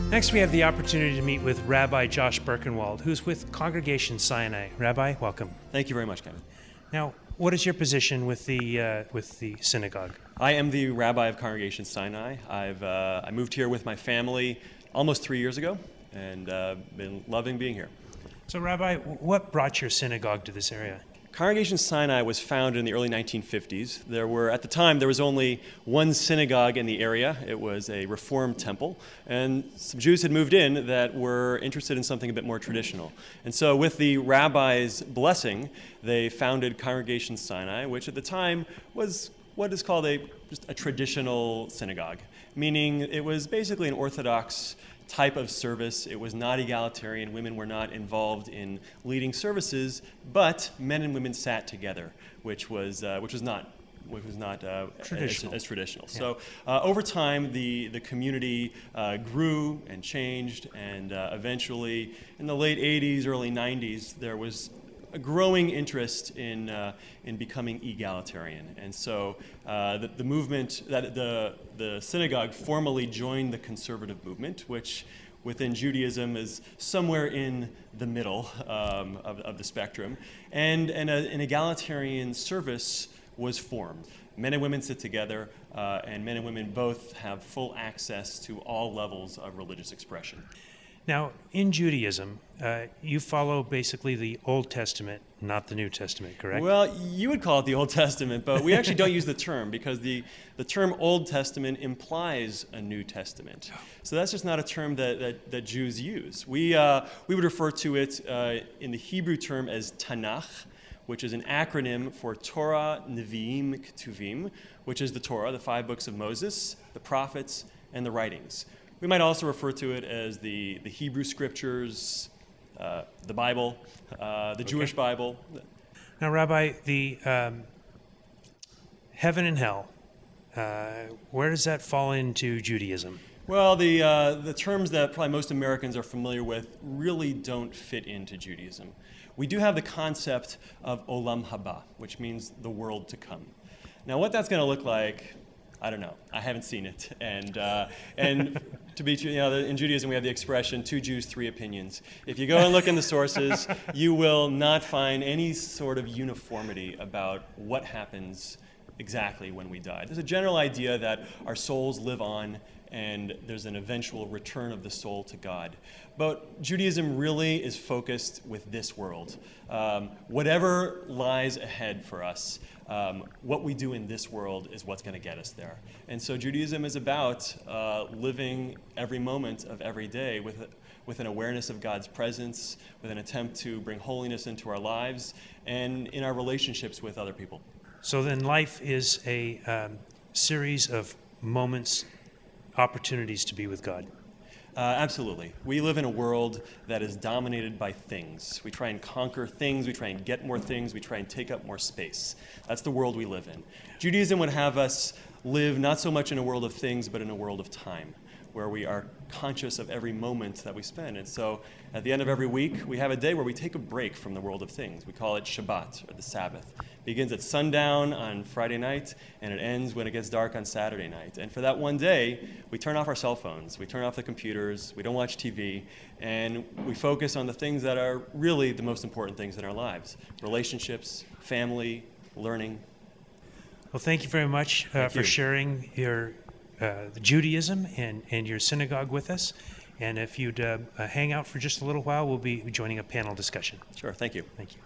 Next, we have the opportunity to meet with Rabbi Josh Berkenwald, who's with Congregation Sinai. Rabbi, welcome. Thank you very much, Kevin. Now, what is your position with the synagogue? I am the rabbi of Congregation Sinai. I moved here with my family almost 3 years ago, and been loving being here. So, Rabbi, what brought your synagogue to this area? Congregation Sinai was founded in the early 1950s. At the time, there was only one synagogue in the area. It was a Reformed temple, and some Jews had moved in that were interested in something a bit more traditional. And so with the rabbi's blessing, they founded Congregation Sinai, which at the time was what is called just a traditional synagogue, meaning it was basically an Orthodox type of service. It was not egalitarian. Women were not involved in leading services, but men and women sat together, which was not traditional. As traditional. Yeah. So over time, the community grew and changed, and eventually, in the late 80s, early 90s, there was a growing interest in becoming egalitarian, and so the movement, the synagogue formally joined the conservative movement, which within Judaism is somewhere in the middle of the spectrum, and an egalitarian service was formed. Men and women sit together, and men and women both have full access to all levels of religious expression. Now, in Judaism, you follow basically the Old Testament, not the New Testament, correct? Well, you would call it the Old Testament, but we actually don't use the term because the term Old Testament implies a New Testament. So that's just not a term that Jews use. We would refer to it in the Hebrew term as Tanakh, which is an acronym for Torah, Nevi'im, Ketuvim, which is the Torah, the 5 books of Moses, the prophets, and the writings. We might also refer to it as the Hebrew Scriptures, the Bible, the Jewish Bible. Now, Rabbi, the heaven and hell, where does that fall into Judaism? Well, the terms that probably most Americans are familiar with really don't fit into Judaism. We do have the concept of Olam Haba, which means the world to come. Now, what that's going to look like, I don't know. I haven't seen it, and to be, in Judaism we have the expression "2 Jews, 3 opinions." If you go and look in the sources, you will not find any sort of uniformity about what happens exactly when we die. There's a general idea that our souls live on, and there's an eventual return of the soul to God. But Judaism really is focused with this world. Whatever lies ahead for us, what we do in this world is what's going to get us there. And so Judaism is about living every moment of every day with an awareness of God's presence, with an attempt to bring holiness into our lives and in our relationships with other people. So then life is a series of moments, opportunities to be with God. Absolutely. We live in a world that is dominated by things. We try and conquer things, we try and get more things, we try and take up more space. That's the world we live in. Judaism would have us live not so much in a world of things, but in a world of time, where we are conscious of every moment that we spend. And so at the end of every week, we have a day where we take a break from the world of things. We call it Shabbat, or the Sabbath. It begins at sundown on Friday night, and it ends when it gets dark on Saturday night. And for that one day, we turn off our cell phones, we turn off the computers, we don't watch TV, and we focus on the things that are really the most important things in our lives: relationships, family, learning. Well, thank you very much for sharing your Judaism and your synagogue with us. And if you'd hang out for just a little while, we'll be joining a panel discussion. Sure, thank you. Thank you.